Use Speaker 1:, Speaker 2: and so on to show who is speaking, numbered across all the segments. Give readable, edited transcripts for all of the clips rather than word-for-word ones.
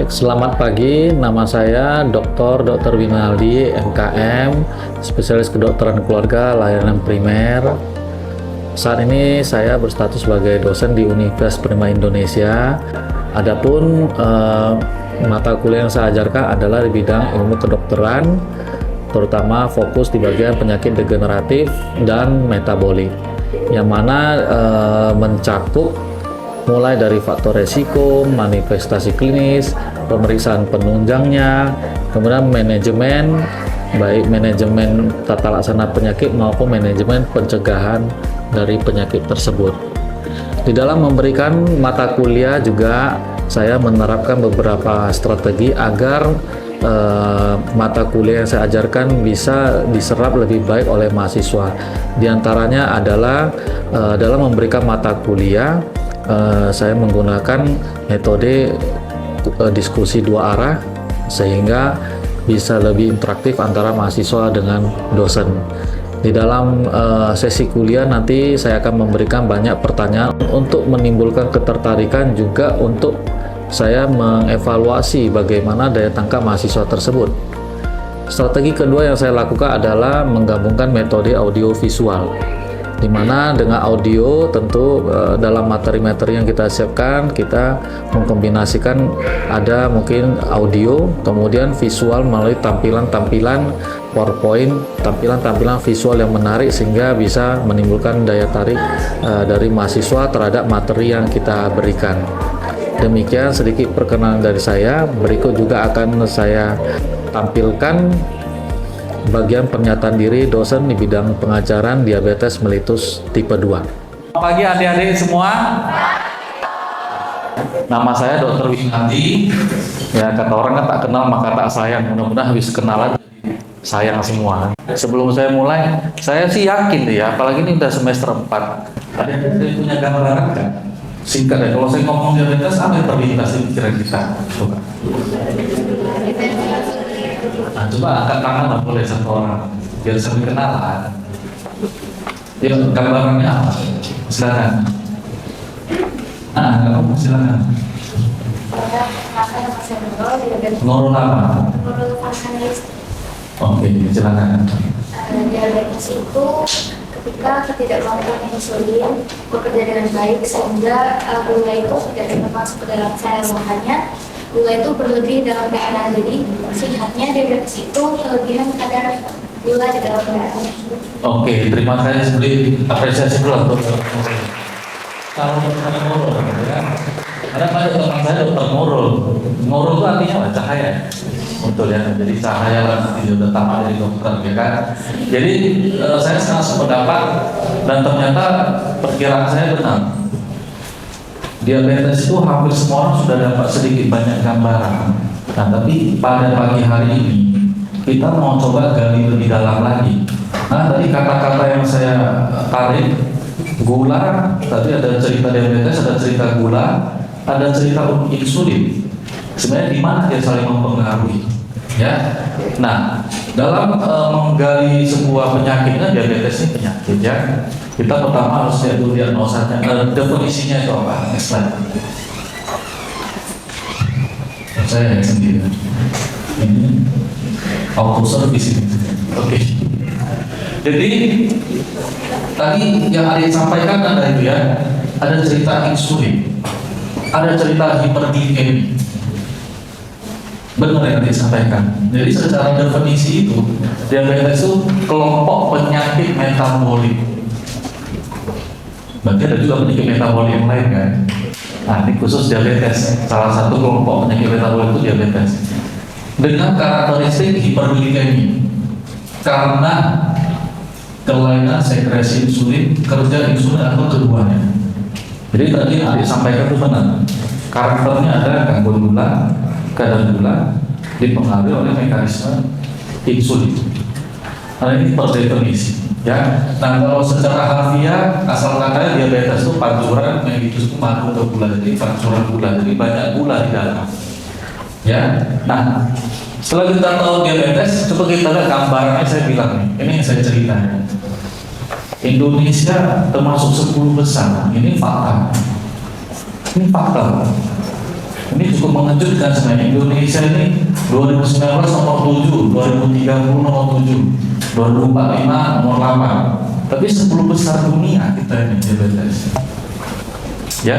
Speaker 1: Baik, selamat pagi. Nama saya Dr. Winaldi, MKM, spesialis kedokteran keluarga, layanan primer. Saat ini saya berstatus sebagai dosen di Universitas Prima Indonesia. Adapun mata kuliah yang saya ajarkan adalah di bidang ilmu kedokteran, terutama fokus di bagian penyakit degeneratif dan metabolik, yang mana mencakup mulai dari faktor resiko, manifestasi klinis, pemeriksaan penunjangnya, kemudian manajemen, baik manajemen tata laksana penyakit maupun manajemen pencegahan dari penyakit tersebut. Di dalam memberikan mata kuliah juga saya menerapkan beberapa strategi agar mata kuliah yang saya ajarkan bisa diserap lebih baik oleh mahasiswa. Di antaranya adalah dalam memberikan mata kuliah, saya menggunakan metode diskusi dua arah sehingga bisa lebih interaktif antara mahasiswa dengan dosen. Di dalam sesi kuliah nanti saya akan memberikan banyak pertanyaan untuk menimbulkan ketertarikan, juga untuk saya mengevaluasi bagaimana daya tangkap mahasiswa tersebut. Strategi kedua yang saya lakukan adalah menggabungkan metode audio visual, di mana dengan audio tentu dalam materi-materi yang kita siapkan kita mengkombinasikan ada mungkin audio, kemudian visual melalui tampilan-tampilan PowerPoint, tampilan-tampilan visual yang menarik sehingga bisa menimbulkan daya tarik dari mahasiswa terhadap materi yang kita berikan. Demikian sedikit perkenalan dari saya. Berikut juga akan saya tampilkan bagian pernyataan diri dosen di bidang pengajaran diabetes mellitus tipe 2.
Speaker 2: Selamat pagi adik-adik semua. Nama saya Dr. Winaldi. Ya, kata orang kan tak kenal maka tak sayang. Mudah-mudahan habis kenalan sayang semua. Sebelum saya mulai, saya sih yakin deh ya, apalagi ini udah semester 4. Ada yang punya gambaran kan? Singkat ya, kalau saya ngomong diabetes, apa yang terlintas di pikiran kita? Coba. Nah, coba angkat tangan lah boleh satu orang, biar sambil kenalan. Ya, gambarannya apa? Silakan. Kamu silakan. Nurul apa?
Speaker 3: Nurul Farhanis.
Speaker 2: Oke, silakan.
Speaker 3: Diabetes itu ketika ketidakmampuan insulin bekerja dengan baik sehingga gula itu tidak dapat masuk ke dalam sel, makanya gula itu berlebih dalam darah. Jadi singkatnya diabetes itu kelebihan kadar gula di dalam darah.
Speaker 2: Oke, terima kasih. Beri apresiasi dulu untuk kalau Dr. Nurul, ya. Ada banyak teman saya Dr. Nurul. Nurul itu artinya apa? Cahaya. Betul ya. Jadi cahaya nanti sudah tamat dari dokter, ya kan. Jadi saya sangat sependapat dan ternyata perkiraan saya benar. Diabetes itu hampir semua orang sudah dapat sedikit banyak gambaran. Nah, tapi pada pagi hari ini kita mau coba gali lebih dalam lagi. Nah, tadi kata-kata yang saya tarik, gula, tadi ada cerita diabetes, ada cerita gula, ada cerita insulin. Sebenarnya di mana dia saling mempengaruhi, ya? Nah, dalam menggali sebuah penyakitnya, diabetes ini penyakit, ya. Kita pertama harus lihat dulu diagnosanya, definisinya itu apa? Next slide. Saya sendiri. Ini auto service ini. Oke. Jadi tadi yang adik sampaikan ada itu ya, ada cerita insulin, ada cerita hiperglikemi. Benar yang disampaikan. Jadi secara definisi itu diabetes itu kelompok penyakit metabolik. Berarti ada juga penyakit metabolik yang lain kan? Nah, ini khusus diabetes. Salah satu kelompok penyakit metabolik itu diabetes dengan karakteristik hiperglikemi karena kelainan sekresi insulin, kerja insulin atau keduanya. Jadi tadi yang disampaikan itu benar. Karakternya ada gangguan gula, kadar gula dipengaruhi oleh mekanisme insulin. Nah, ini per definisi, ya. Nah, kalau secara harfiah asal katanya diabetes itu pancuran mellitus itu madu atau gula, jadi pancuran gula, jadi banyak gula di dalam, ya. Nah, setelah kita tahu diabetes, coba kita lihat gambarannya. Saya bilang nih, ini yang saya ceritakan. Indonesia termasuk 10 besar. Ini fakta. Ini fakta. Ini cukup mengejutkan sebenarnya. Indonesia ini 2019 nomor 7, 2030 nomor 7, 2045 nomor 8. Tapi 10 besar dunia kita ini diabetes. Ya,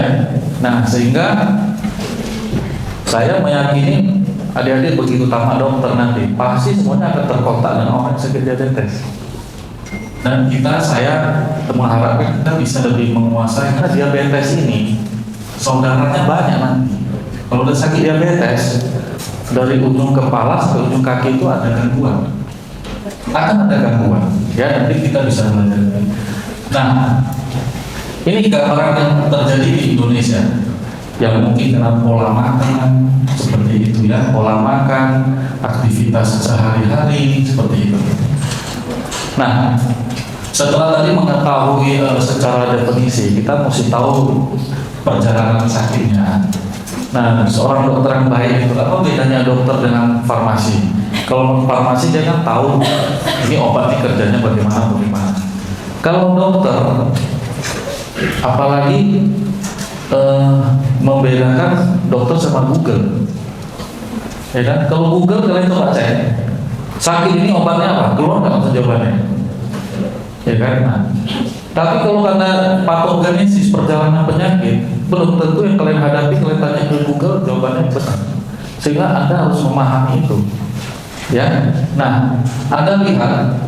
Speaker 2: nah sehingga saya meyakini adik-adik begitu tamat dokter nanti pasti semuanya akan terkontak dengan orang yang sakit diabetes. Dan saya mengharapkan kita bisa lebih menguasai karena diabetes ini saudaranya banyak nanti. Kalau udah sakit diabetes dari ujung kepala sampai ujung kaki itu ada gangguan, akan ada gangguan. Ya nanti kita bisa belajar. Nah, ini gambaran yang terjadi di Indonesia yang mungkin karena pola makan seperti itu ya, pola makan, aktivitas sehari-hari seperti itu. Nah, setelah tadi mengetahui secara definisi, kita mesti tahu perjalanan sakitnya. Nah, seorang dokter yang baik itu apa bedanya dokter dengan farmasi? Kalau farmasi dia kan tahu ini obat ini kerjanya bagaimana. Kalau dokter, apalagi membedakan dokter sama Google, ya kan? Kalau Google kalian coba cek sakit ini obatnya apa, keluar nggak langsung jawabannya, ya kan? Nah, tapi kalau karena patogenesis perjalanan penyakit, belum tentu yang kalian hadapi kalian tanya ke Google jawabannya benar, sehingga Anda harus memahami itu, ya. Nah, Anda lihat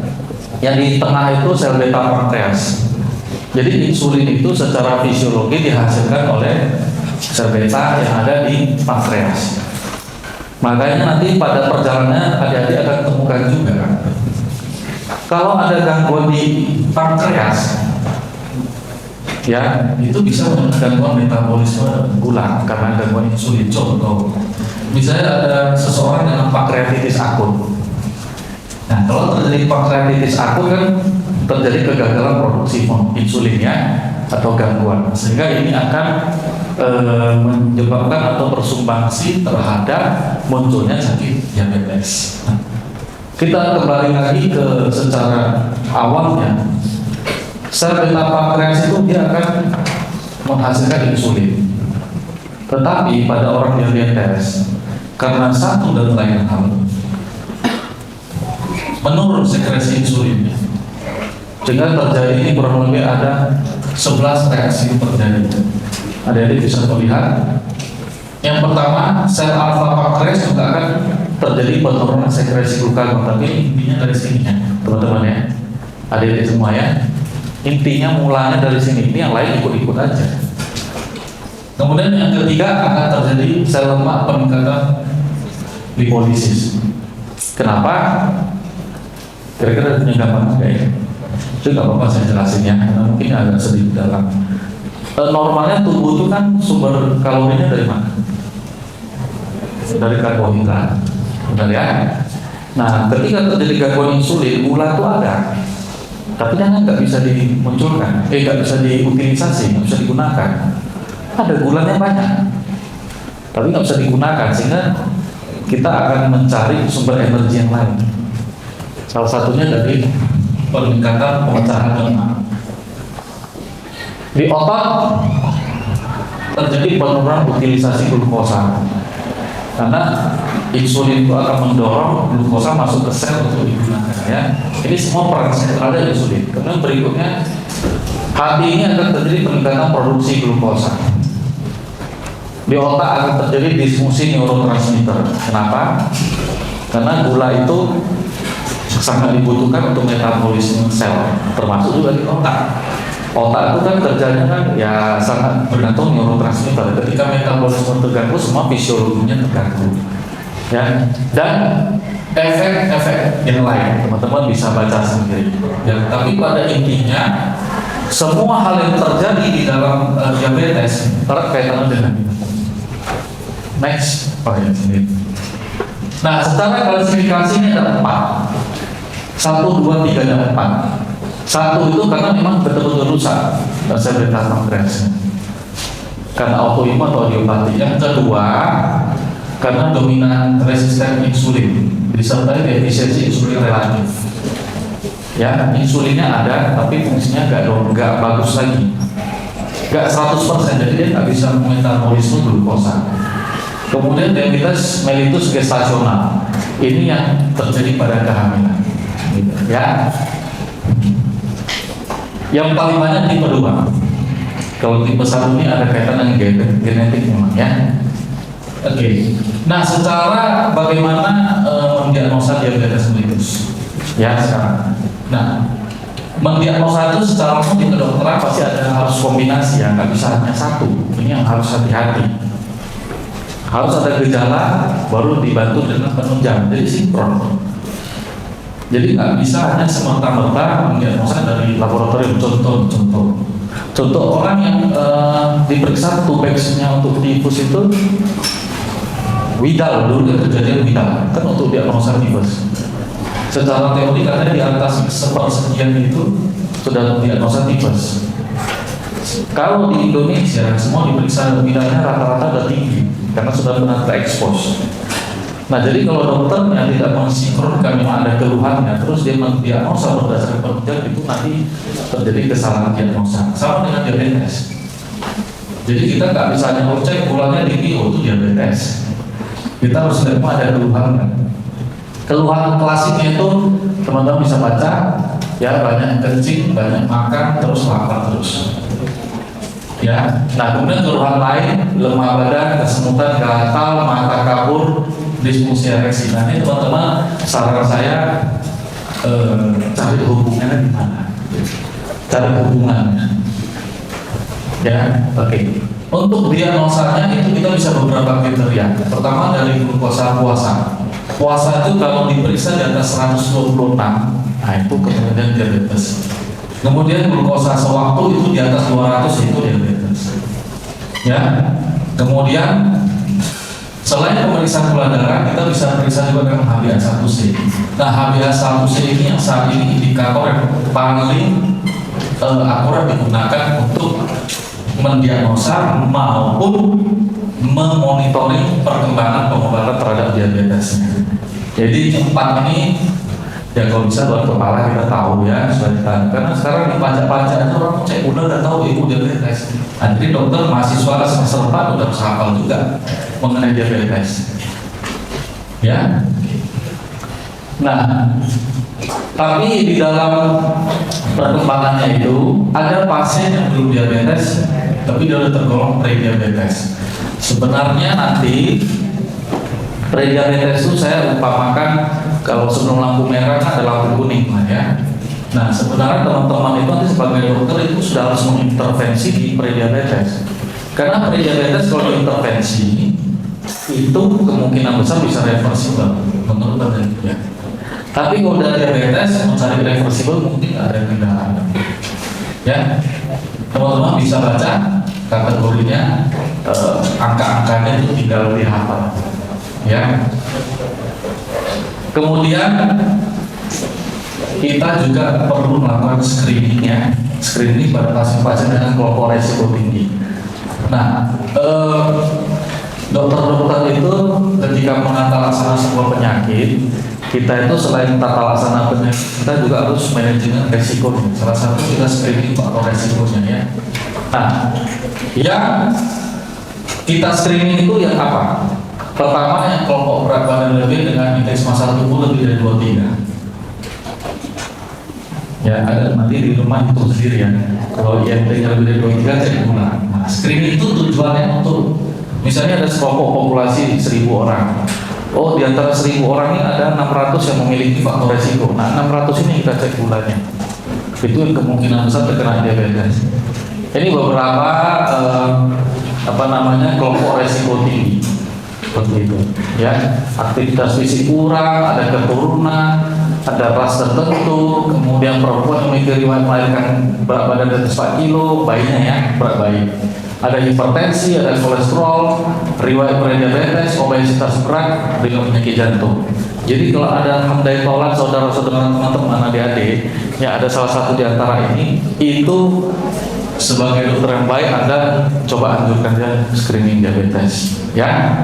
Speaker 2: yang di tengah itu sel beta pankreas. Jadi insulin itu secara fisiologi dihasilkan oleh sel beta yang ada di pankreas. Makanya nanti pada perjalanannya adik-adik akan temukan juga kalau ada gangguan di pankreas, ya itu bisa menyebabkan gangguan metabolisme gula karena gangguan insulin. Contoh, misalnya ada seseorang dengan pankreatitis akut. Nah, kalau terjadi pankreatitis akut kan terjadi kegagalan produksi insulinnya atau gangguan, sehingga ini akan menyebabkan atau bersumbangsi terhadap munculnya sakit diabetes. Nah, kita kembali lagi ke secara awalnya, sel beta pankreas itu dia akan menghasilkan insulin. Tetapi pada orang diabetes, karena satu dan lain hal, menurun sekresi insulinnya, sehingga terjadi ini kurang lebih ada 11 reaksi terjadi. Adik-adik bisa melihat. Yang pertama, sel alfa pankreas juga akan terjadi penurunan sekresi glukagon, tapi intinya dari sini ya, teman-teman ya, adik-adik semua ya. Intinya mulanya dari sini, ini yang lain ikut-ikut aja. Kemudian yang ketiga akan terjadi sel lemak peningkatan lipolisis. Kenapa? Kira-kira punya gambaran nggak ya? Itu nggak apa-apa saya jelasin ya, karena mungkin agak sedikit dalam. Normalnya tubuh itu kan sumber kalorinya dari mana? Dari karbohidrat, benar ya? Nah, ketika terjadi gangguan insulin, gula itu ada, tapi jangan nggak bisa dimunculkan, nggak bisa diutilisasi, nggak bisa digunakan. Ada gulanya banyak, tapi nggak bisa digunakan, sehingga kita akan mencari sumber energi yang lain. Salah satunya dari peningkatan pemecahan lemak. Di otak terjadi penurunan utilisasi glukosa, karena insulin itu akan mendorong glukosa masuk ke sel untuk digunakan. Ya, ini semua peran sentral dari insulin. Kemudian berikutnya, hati ini akan terjadi peningkatan produksi glukosa. Di otak akan terjadi disfungsi neurotransmitter. Kenapa? Karena gula itu sangat dibutuhkan untuk metabolisme sel, termasuk juga di otak. Otak itu kan kerjanya kan ya sangat bergantung neurotransmitter. Ketika metabolisme terganggu, semua fisiologinya terganggu. Ya, dan efek-efek yang lain teman-teman bisa baca sendiri. Ya, tapi pada intinya semua hal yang terjadi di dalam diabetes erat kaitannya dengan ini. Next, sini. Nah, secara klasifikasinya ada 4. 1, 2, 3, dan 4. 1 itu karena memang betul-betul rusak sel beta pankreasnya, karena autoimun atau idiopati. Yang kedua, karena dominan resisten insulin disertai defisiensi insulin relatif. Ya, insulinnya ada, tapi fungsinya nggak bagus lagi, nggak 100%, jadi dia nggak bisa memetabolisme glukosa. Kemudian diabetes mellitus gestasional, ini yang terjadi pada kehamilan, gitu, ya. Yang paling banyak tipe 2. Kalau tipe 1 ini ada kaitan dengan genetik memang, ya. Oke. Nah, secara bagaimana mendiagnosa diabetes mellitus? Ya, sekarang. Nah, mendiagnosa itu secara umum di kedokteran pasti harus kombinasi, ya, nggak bisa hanya satu. Ini yang harus hati-hati. Harus ada gejala, baru dibantu dengan penunjang, jadi sinkron. Jadi nggak bisa hanya semerta-merta mendiagnosa dari laboratorium. Contoh orang yang diperiksa tubeksnya untuk tifus itu Widal, dulu kan kejadian Widal, kan untuk diagnosa tifus. Secara teori katanya di atas sepersekian itu sudah diagnosa tifus. Kalau di Indonesia semua diperiksa Widalnya rata-rata udah tinggi karena sudah pernah terekspos. Nah, jadi kalau dokternya tidak mensinkronkan memang ada keluhannya, terus dia mendiagnosa berdasarkan penunjang, itu nanti terjadi kesalahan diagnosa. Sama dengan diabetes. Jadi kita nggak bisa hanya cek gulanya tinggi, oh itu diabetes. Kita harus lihat ada keluhannya. Keluhan klasiknya itu teman-teman bisa baca, ya, banyak kencing, banyak makan, terus lapar terus. Ya, nah kemudian keluhan lain, lemah badan, kesemutan, gatal, mata kabur, disfungsi ereksi. Nah ini teman-teman, saran saya cari hubungannya di mana? Cari hubungannya. Ya, oke. Untuk diagnosanya itu kita bisa beberapa kriteria. Pertama dari glukosa puasa. Puasa itu kalau diperiksa di atas 126, nah itu kemudian diabetes. Kemudian glukosa sewaktu itu di atas 200 itu diabetes. Ya. Kemudian selain pemeriksaan gula darah, kita bisa periksa juga dengan HbA1c. Nah, HbA1c ini yang saat ini indikator yang paling akurat digunakan untuk mendiagnosa maupun memonitoring perkembangan pengobatan terhadap diabetes. Jadi 4 ini ya kalau bisa buat kepala kita tahu, ya, karena sekarang di pajak-pajak itu orang cek udah tahu ibu diabetes. Nanti dokter mahasiswa semester 4 udah bisa hafal juga mengenai diabetes. Ya. Nah, tapi di dalam perkembangannya itu ada pasien yang belum diabetes, tapi dia sudah tergolong prediabetes. Sebenarnya nanti prediabetes itu saya umpamakan kalau sebelum lampu merah kan ada lampu kuning lah, ya. Nah, sebenarnya teman-teman itu nanti sebagai dokter itu sudah harus mengintervensi di prediabetes. Karena prediabetes kalau intervensi itu kemungkinan besar bisa reversible menurut penelitian. Tapi kalau udah diabetes mencari reversible mungkin ada kendala. Ya, teman-teman bisa baca kategorinya, angka-angkanya itu tinggal dihafal. Ya. Kemudian kita juga perlu melakukan screeningnya, screening pada pasien-pasien dengan kelompok resiko tinggi. Nah, dokter-dokter itu ketika menata laksana sebuah penyakit, kita itu selain tata laksana penyakit, kita juga harus manajemen resikonya. Salah satu kita screening faktor resikonya, ya. Nah, yang kita screening itu yang apa? Pertama yang kelompok berat badan lebih dengan indeks massa tubuh lebih dari 23. Ya, ada nanti di rumah itu sendiri, ya. Kalau IMT-nya lebih dari 23 cek gula. Nah, screening itu tujuannya untuk misalnya ada sekelompok populasi 1000 orang. Oh, di antara 1000 orang ini ada 600 yang memiliki faktor resiko. Nah, 600 ini kita cek gulanya. Itu yang kemungkinan besar terkena diabetes. Ini beberapa kelompok resiko tinggi. Seperti itu, ya. Aktivitas fisik kurang, ada keturunan, ada ras tertentu, kemudian perempuan memiliki riwayat melahirkan berat badan di atas 4 kilo, bayinya, ya, berat bayi. Ada hipertensi, ada kolesterol, riwayat prediabetes, obesitas berat, riwayat penyakit jantung. Jadi kalau ada hamdai taulan saudara-saudara teman-teman adik-adik, ya ada salah satu di antara ini, itu sebagai dokter yang baik Anda coba anjurkan dia screening diabetes, ya.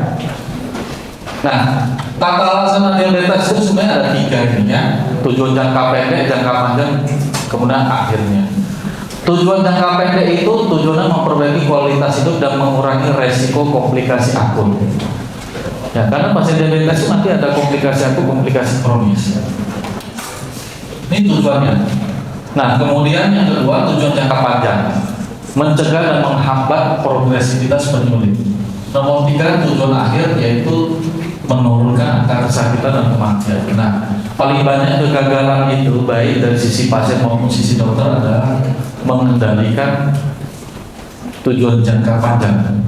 Speaker 2: Nah, tata laksana diabetes itu sebenarnya ada 3 ini, ya. Tujuan jangka pendek, jangka panjang, kemudian akhirnya. Tujuan jangka pendek itu tujuannya memperbaiki kualitas hidup dan mengurangi resiko komplikasi akut. Ya, karena pasien diabetes itu nanti ada komplikasi kronis. Ini tujuannya. Nah, kemudian yang kedua, tujuan jangka panjang, mencegah dan menghambat progresivitas penyulit. Nomor 3, tujuan akhir yaitu menurunkan angka kesakitan dan kematian. Nah, paling banyak kegagalan itu baik dari sisi pasien maupun sisi dokter adalah mengendalikan tujuan jangka panjang.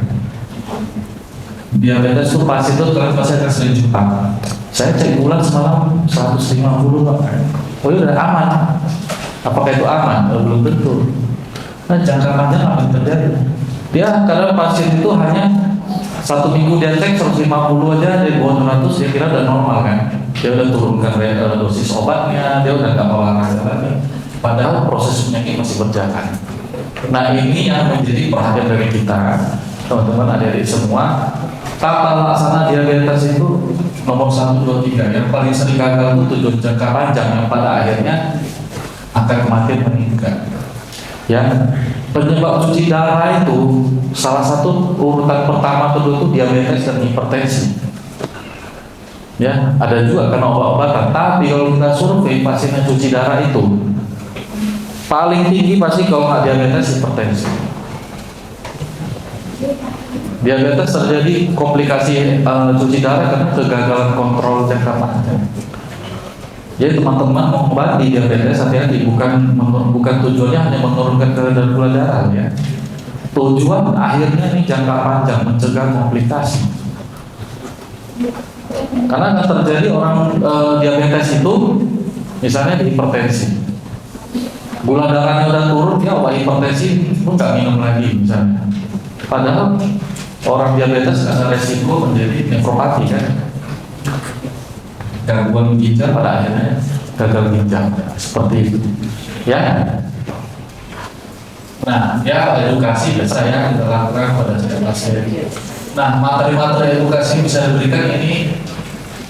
Speaker 2: Diabetes itu pasien itu kalian pasti akan sering jumpa. Saya cek gula semalam 150 Pak. Oh iya udah aman. Apakah itu aman? Belum tentu. Nah, jangka panjang apa yang terjadi? Dia karena pasien itu hanya 1 minggu dia cek 150 aja dari bawah 200 dia kira udah normal kan. Dia udah turunkan dosis obatnya, dia udah nggak olahraga lagi. Padahal proses penyakit masih berjalan. Nah, ini yang menjadi perhatian dari kita, teman-teman adik-adik semua. Tata laksana diabetes itu nomor 1, 2, 3. Yang paling sering gagal itu tujuan jangka panjang yang pada akhirnya angka kematian meningkat. Ya, penyebab cuci darah itu salah satu urutan pertama kedua itu diabetes dan hipertensi. Ya, ada juga karena obat-obatan. Tapi kalau kita survei pasien yang cuci darah itu paling tinggi pasti kalau nggak diabetes hipertensi. Diabetes terjadi komplikasi cuci darah karena kegagalan kontrol jangka panjang. Jadi teman-teman mengobati diabetes hati-hati, bukan tujuannya hanya menurunkan kadar gula darah ya. Tujuan akhirnya ini jangka panjang mencegah komplikasi. Karena akan terjadi orang diabetes itu misalnya hipertensi. Gula darahnya udah turun, dia obat hipertensi pun nggak minum lagi misalnya. Padahal orang diabetes ada resiko menjadi nefropati kan, gangguan ginjal pada akhirnya gagal ginjal seperti itu ya. Nah, ya edukasi saya kita lakukan pada setiap pasien. Nah, materi-materi edukasi bisa diberikan ini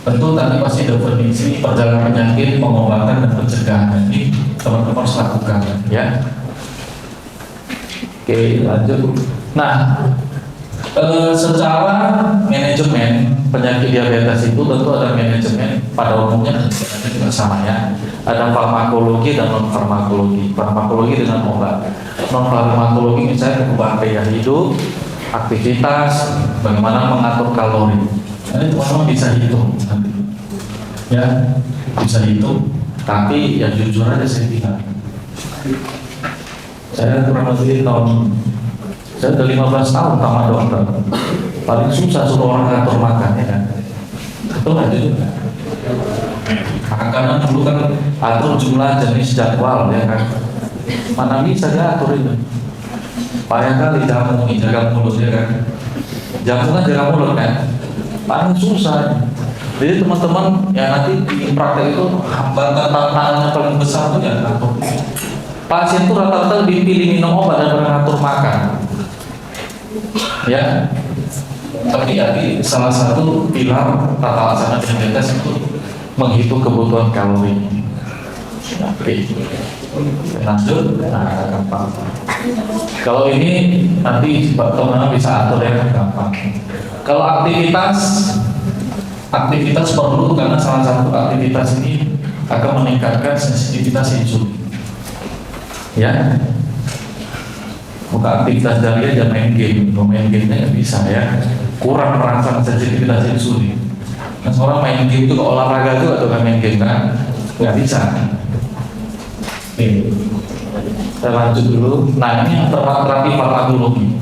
Speaker 2: tentu tadi pasti definisi perjalanan penyakit, pengobatan dan pencegahan ini teman-teman harus lakukan ya. Oke, lanjut. Nah, secara manajemen penyakit diabetes itu tentu ada manajemen pada umumnya juga sama ya. Ada farmakologi dan non farmakologi. Farmakologi dengan obat. Non farmakologi misalnya perubahan gaya hidup, aktivitas, bagaimana mengatur kalori. Ini teman-teman bisa hitung nanti. Ya, bisa hitung. Tapi ya jujur aja saya bilang, saya kurang lebih saya udah 15 tahun sama dokter. Paling susah suruh orang ngatur makan ya kan. Itu nggak juga. Karena dulu kan atur jumlah jenis jadwal ya kan. Mana bisa diatur itu. Payah kali jaga mulut ya kan. Jamu kan jaga mulut kan. Paling susah. Jadi teman-teman ya nanti di praktek itu hambatan tantangannya paling besar itu ya ngatur. Pasien itu rata-rata dipilih minum obat dan mengatur makan. Ya, tapi salah satu pilar tata laksana diabetes itu menghitung kebutuhan kalori. Oke, lanjut. Nah, gampang. Kalau ini nanti teman-teman bisa atur ya, gampang. Kalau aktivitas perlu karena salah satu aktivitas ini akan meningkatkan sensitivitas insulin. Ya. Bukan aktivitas dari aja main game, main gamenya nggak bisa ya, kurang merangsang sensitivitas insulin. Nah, seorang main game itu olahraga juga atau main game kan, nggak bisa. Oke, kita lanjut dulu. Nah, ini terapi farmakologi.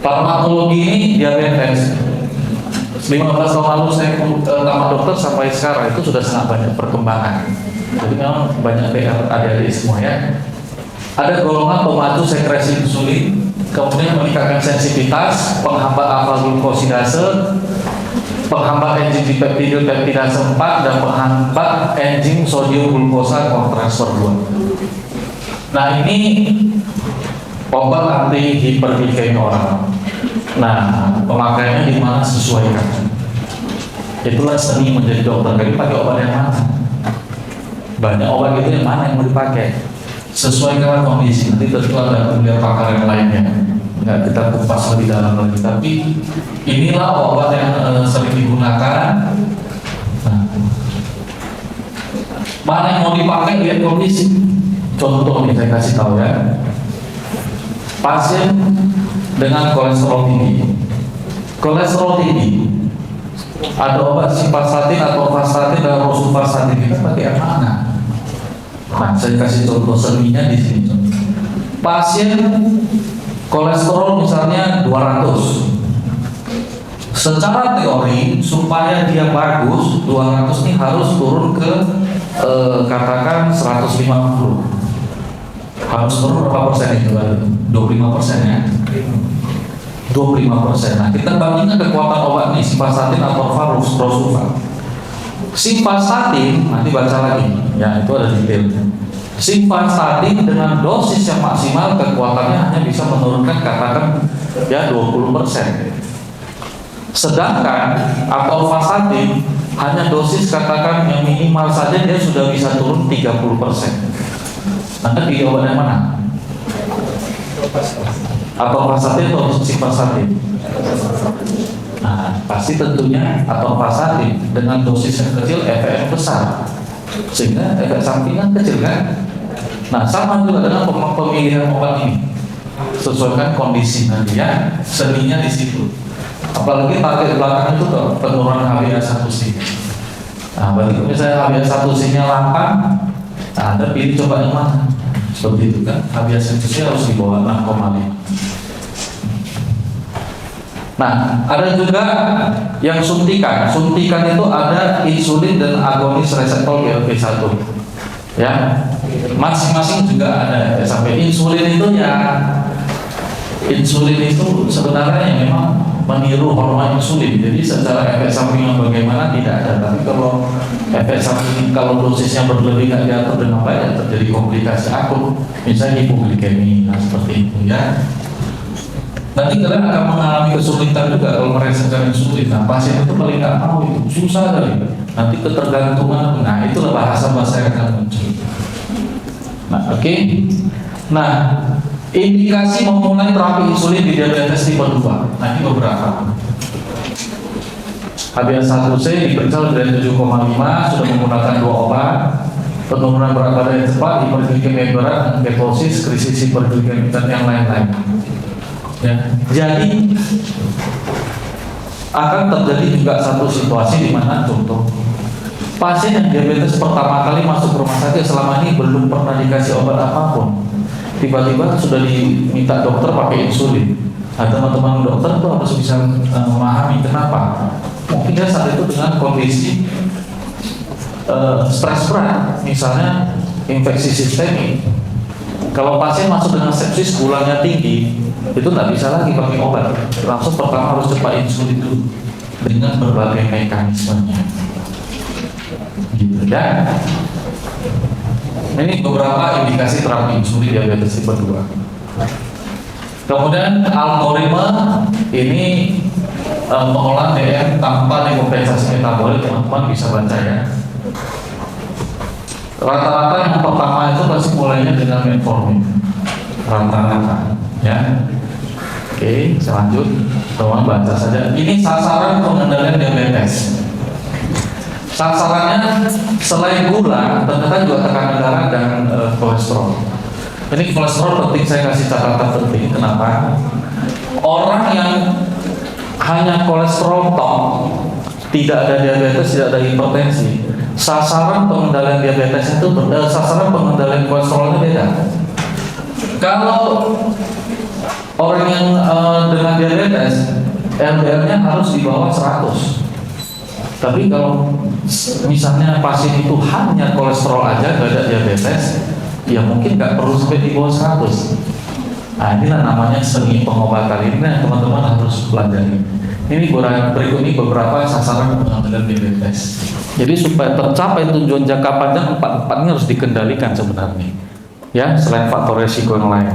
Speaker 2: Farmakologi ini diabetes. 15 tahun lalu saya sama dokter sampai sekarang itu sudah sangat banyak perkembangan. Jadi memang banyak PR adik-adik semua ya. Ada golongan pemacu sekresi insulin, kemudian meningkatkan sensitivitas, penghambat alfa glukosidase, penghambat enzim peptidase 4 dan penghambat enzim sodium glukosa kontransfer 2. Nah, ini obat anti hiperglikemia oral. Nah, pemakaiannya di mana sesuaikan. Itulah seni menjadi dokter. Jadi pakai obat yang mana? Banyak obat itu yang mana yang mau dipakai? Sesuai dengan kondisi, nanti tentu ada pilihan pakar yang lainnya. nggak kita kupas lebih dalam lagi. Tapi inilah obat yang sering digunakan. Nah, mana yang mau dipakai lihat kondisi. Contoh nih saya kasih tahu ya. Pasien dengan kolesterol tinggi. Kolesterol tinggi. Ada obat simvastatin atau vastatin dan rosuvastatin, kita pakai yang mana? Nah, saya kasih contoh seninya di sini. Pasien kolesterol misalnya 200. Secara teori supaya dia bagus 200 ini harus turun ke katakan 150. Harus turun berapa persen itu? 25% ya. 25%. Nah, kita bandingkan kekuatan obat nih, simvastatin atau rosuva. Simvastatin, nanti baca lagi, ya itu ada detailnya. Simvastatin dengan dosis yang maksimal kekuatannya hanya bisa menurunkan katakan ya 20%. Sedangkan atau vastatin hanya dosis katakan yang minimal saja dia sudah bisa turun 30%. Nanti pilih obat yang mana? Atau vastatin atau simvastatin? Nah, pasti tentunya atau vastatin dengan dosis yang kecil efeknya besar, sehingga efek sampingnya kecil kan? Nah, sama juga dengan pemilihan obat ini, sesuaikan kondisi nanti ya, seninya di situ. Apalagi target belakang itu penurunan HbA1c. Nah, berarti misalnya HbA1c-nya 8, nah, Anda pilih coba yang mana? Seperti itu kan, HbA1c harus di bawah 6,5. Nah, ada juga yang suntikan. Suntikan itu ada insulin dan agonis reseptor GLP-1. Ya, masing-masing juga ada. Sampai insulin itu ya, insulin itu sebenarnya yang memang meniru hormon insulin. Jadi secara efek samping yang bagaimana tidak ada. Tapi kalau efek samping kalau dosisnya berlebih nggak diatur dengan baik, terjadi komplikasi akut, misalnya hipoglikemi, nah seperti itu ya. Nanti kalian akan mengalami kesulitan juga kalau meresepkan insulin. Nah, pasien itu paling nggak mau itu, susah kali. Nanti ketergantungan, nah itulah bahasa yang akan muncul. Nah, oke. Nah, indikasi memulai terapi insulin di diabetes tipe 2. Nah, ini beberapa. HbA1c diperiksa dari 7,5, sudah menggunakan 2 obat. Penurunan berat badan yang cepat, hiperglikemia berat, ketosis, krisis hiperglikemik dan yang lain-lain. Ya, jadi akan terjadi juga satu situasi di mana contoh pasien yang diabetes pertama kali masuk rumah sakit selama ini belum pernah dikasih obat apapun, tiba-tiba sudah diminta dokter pakai insulin. Nah, teman-teman dokter itu harus bisa memahami kenapa. Mungkin dia saat itu dengan kondisi stres berat, misalnya infeksi sistemik. Kalau pasien masuk dengan sepsis, gulanya tinggi, itu nggak bisa lagi pakai obat. Langsung pertama harus cepat insulin dulu dengan berbagai mekanismenya. Gitu ya. Ini beberapa indikasi terapi insulin diabetes tipe 2. Kemudian algoritma ini mengolah DM tanpa dekompensasi metabolik, teman-teman bisa baca ya. Rata-rata yang pertama itu pasti mulainya dengan metformin, rata-rata ya. Oke, selanjut teman baca saja. Ini sasaran pengendalian diabetes. Sasarannya selain gula, ternyata juga tekanan darah dan kolesterol. Ini kolesterol penting, saya kasih catatan penting. Kenapa? Orang yang hanya kolesterol tok, tidak ada diabetes, tidak ada hipertensi, sasaran pengendalian diabetes itu sasaran pengendalian kolesterolnya beda. Kalau orang yang dengan diabetes, LDL-nya harus di bawah 100. Tapi kalau misalnya pasien itu hanya kolesterol aja, gak ada diabetes, ya mungkin nggak perlu sampai di bawah 100. Nah, inilah namanya seni pengobatan. Ini yang teman-teman harus pelajari. Ini berikut ini beberapa sasaran pengendalian diabetes. Jadi supaya tercapai tujuan jangka panjang, empat-empatnya harus dikendalikan sebenarnya. Ya, selain faktor resiko yang lain.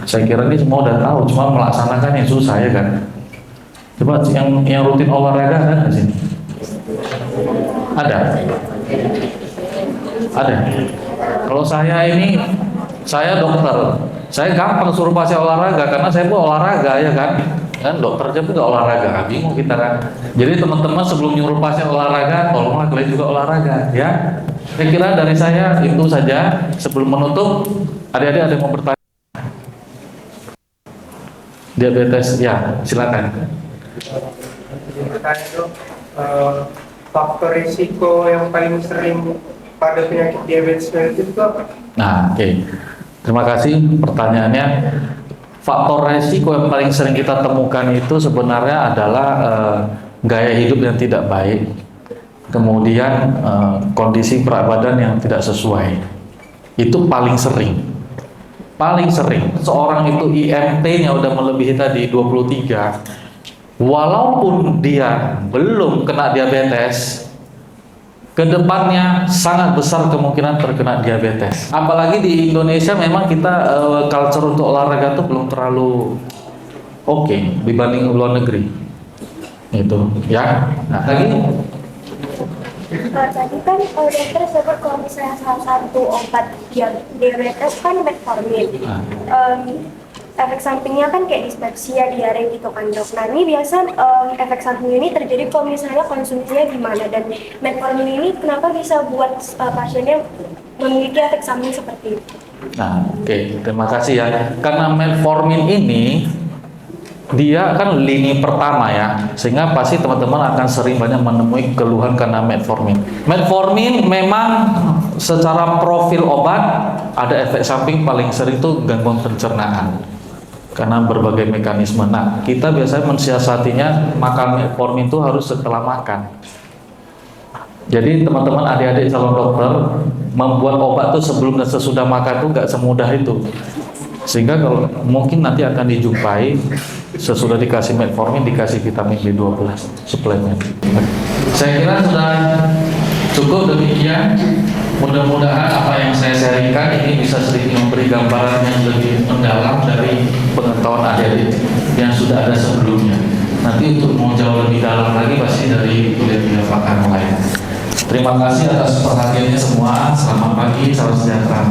Speaker 2: Saya kira ini semua udah tahu, cuma melaksanakan yang susah ya kan. Coba yang rutin olahraga ada di sini? Ada. Ada. Kalau saya ini
Speaker 1: saya dokter, saya gampang suruh pasien olahraga karena saya pun olahraga ya kan dokter aja pun nggak olahraga, bingung kita kan. Jadi teman-teman sebelum nyuruh pasien olahraga, tolonglah kalian juga olahraga ya. Saya kira dari saya itu saja. Sebelum menutup, adik-adik ada yang mau bertanya? Diabetes, ya silakan.
Speaker 4: Bertanya dok, faktor risiko yang paling sering pada penyakit diabetes mellitus itu apa?
Speaker 1: Nah, oke. Terima kasih pertanyaannya. Faktor resiko yang paling sering kita temukan itu sebenarnya adalah gaya hidup yang tidak baik, kemudian kondisi berat badan yang tidak sesuai. Itu paling sering. Paling sering. Seorang itu IMT-nya udah melebihi tadi 23. Walaupun dia belum kena diabetes, kedepannya sangat besar kemungkinan terkena diabetes. Apalagi di Indonesia memang kita culture untuk olahraga tuh belum terlalu oke dibanding luar negeri. Itu ya. Nah, lagi
Speaker 5: Tadi kan dokter sebut kalau misalnya salah satu obat diabetes kan metformin. Efek sampingnya kan kayak dispepsia, diare gitu kan dok. Nah ini biasa efek samping ini terjadi kalau misalnya konsumsinya gimana, dan metformin ini kenapa bisa buat pasiennya memiliki efek samping seperti itu?
Speaker 1: Nah, oke, terima kasih ya. Karena metformin ini dia kan lini pertama ya, sehingga pasti teman-teman akan sering banyak menemui keluhan karena metformin. Metformin memang secara profil obat ada efek samping paling sering itu gangguan pencernaan karena berbagai mekanisme. Nah, kita biasanya mensiasatinya makan metformin itu harus setelah makan. Jadi teman-teman adik-adik calon dokter membuat obat itu sebelum dan sesudah makan itu nggak semudah itu. Sehingga kalau mungkin nanti akan dijumpai sesudah dikasih metformin dikasih vitamin B12 suplemen. Saya kira sudah cukup demikian. Mudah-mudahan apa yang saya sharingkan ini bisa sedikit memberi gambaran yang lebih mendalam dari pengetahuan adik-adik yang sudah ada sebelumnya. Nanti untuk mau jauh lebih dalam lagi pasti dari kuliah pakar lain. Terima kasih atas perhatiannya semua. Selamat pagi, salam sejahtera.